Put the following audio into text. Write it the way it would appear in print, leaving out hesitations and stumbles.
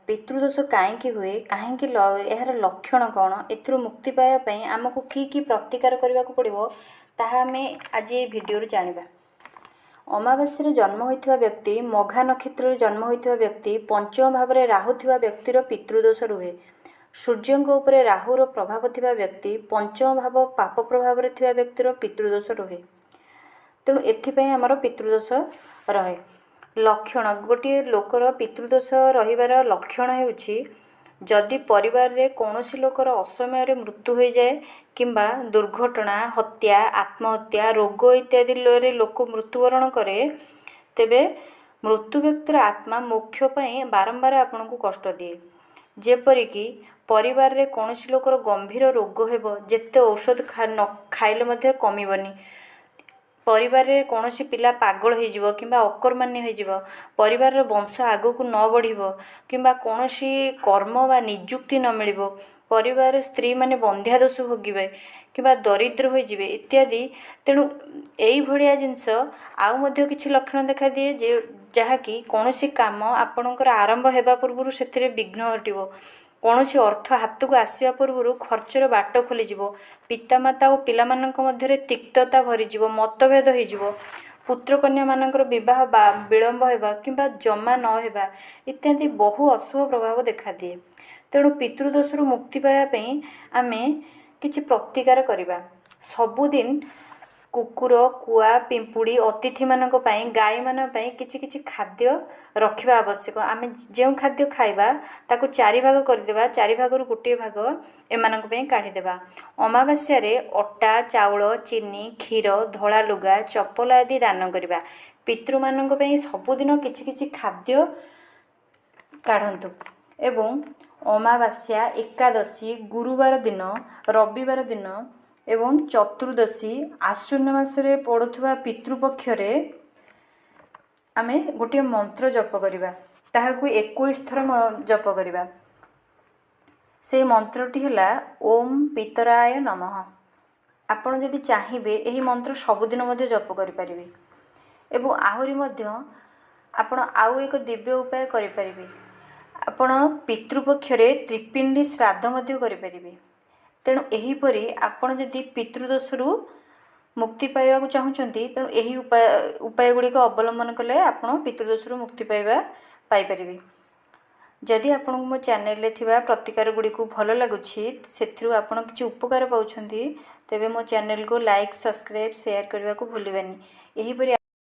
पितृदोष कहीं हुए कहीं यार लक्षण कौन एथुरु मुक्ति पाइबा आमको कि प्रतिकार करने को पड़ो ताहा आम आज ये भिडियो जानिबा। अमावास्या जन्म होता व्यक्ति मघा नक्षत्र जन्म होता व्यक्ति पंचम भाव में राहु थी व्यक्तिर पितृदोष रुहे। सूर्य उपरे राहुर प्रभाव थिबा व्यक्ति पंचम भाव पाप प्रभाव में थिबा व्यक्तिर पितृदोष रुहे। तेणु एथिपाई आमर पितृदोष रहे। लक्षण गोटे लोकर पितृदोष रहिबार लक्षण हेउछि जदि परिवार रे कौनसी लोकर असमय मृत्यु हो जाए किंबा दुर्घटना हत्या आत्महत्या रोग इत्यादि लोक मृत्युवरण करे तेबे मृत्यु व्यक्तिर आत्मा मोक्ष पाई बारंबार आपन को कष्ट दिए। जेपरिक परिवार रे कौनसी लोकर गंभीर रोग हेबो जेते औषध खाइले मध्य कमिबनी। परिवार रे कौनसी पिला पागल हो किंबा अकर्मान्य हो परिवार वंश आगो को न बढ़िबो किंबा कौनसी कर्म वा निजुक्ति न मिलिबो परिवार स्त्री माने बंध्या दोष भोगिबे किंबा दरिद्र हो जिवे इत्यादि। तेणु एई भड़िया जिनस आउ मध्य किछि लक्षण देखा दिए जे जहाँकि कौनसी काम आपणकर आरंभ हेबा पूर्व से विघ्न घटिबो कौनसी अर्थ हाथ को आसवा पूर्व खर्चर बाट खोली पितामाता और पिला मानक मध्य तिक्तता भरीज मतभेद हो पुत्र कन्या मानकर विवाह विलंब होगा किंबा जमा न होगा इत्यादि बहु अशुभ प्रभाव देखा दिए। तेणु पितृदोष मुक्ति पाइबापी आम किछि प्रतिकार करिबा। सबुदिन कुकुर कुआ पिंपुड़ी अतिथि मानक पई गाय मानक पई किछि किछि खाद्य रखिबा आवश्यक। आम जो खाद्य खाइबा ताको चारि भाग करदेबा चारि भाग रु गोटे भाग एमानक पई काढी देबा। अमावास्या रे अटा चाउल चीनी क्षीर धला लुगा चपल आदि दान करिबा। पितृ मानक पई सबुदिन किछि किछि खाद्य काढंतु एवं अमावास्या एकादशी गुरुवार दिन रविवार दिन एवं चतुर्दशी आश्विन मासरे पड़ुवा पितृपक्ष आमे गोटे मंत्र जप करिबा ताहाकु 21 थर जप करिबा। से मंत्रटी हला ओम पितराय नमः। आपण जदि चाहिबे एही मंत्र सबुदिन मध्ये जप करि परिबे एवं आहुरी मध्ये आपण आउ एक दिव्य उपाय करि परिबे। आपण पितृपक्ष त्रिपिंडी श्राद्ध मध्ये करि परिबे। तेणु एहीपरि आपण जदि पितृदोषरू मुक्ति पाइबा चाहूँगी तेणु यही उपाय गुड़िक अवलंबन कले आपण पितृदोषरू मुक्ति पाइबे। जदि आपण मो चैनल थिबा प्रतिकार गुड़िक भल लगुच से आपण किसी उपकार पाउछंती तेबे मो चैनल को लाइक सब्सक्राइब शेयर करने को भूलिबानी। एहीपरि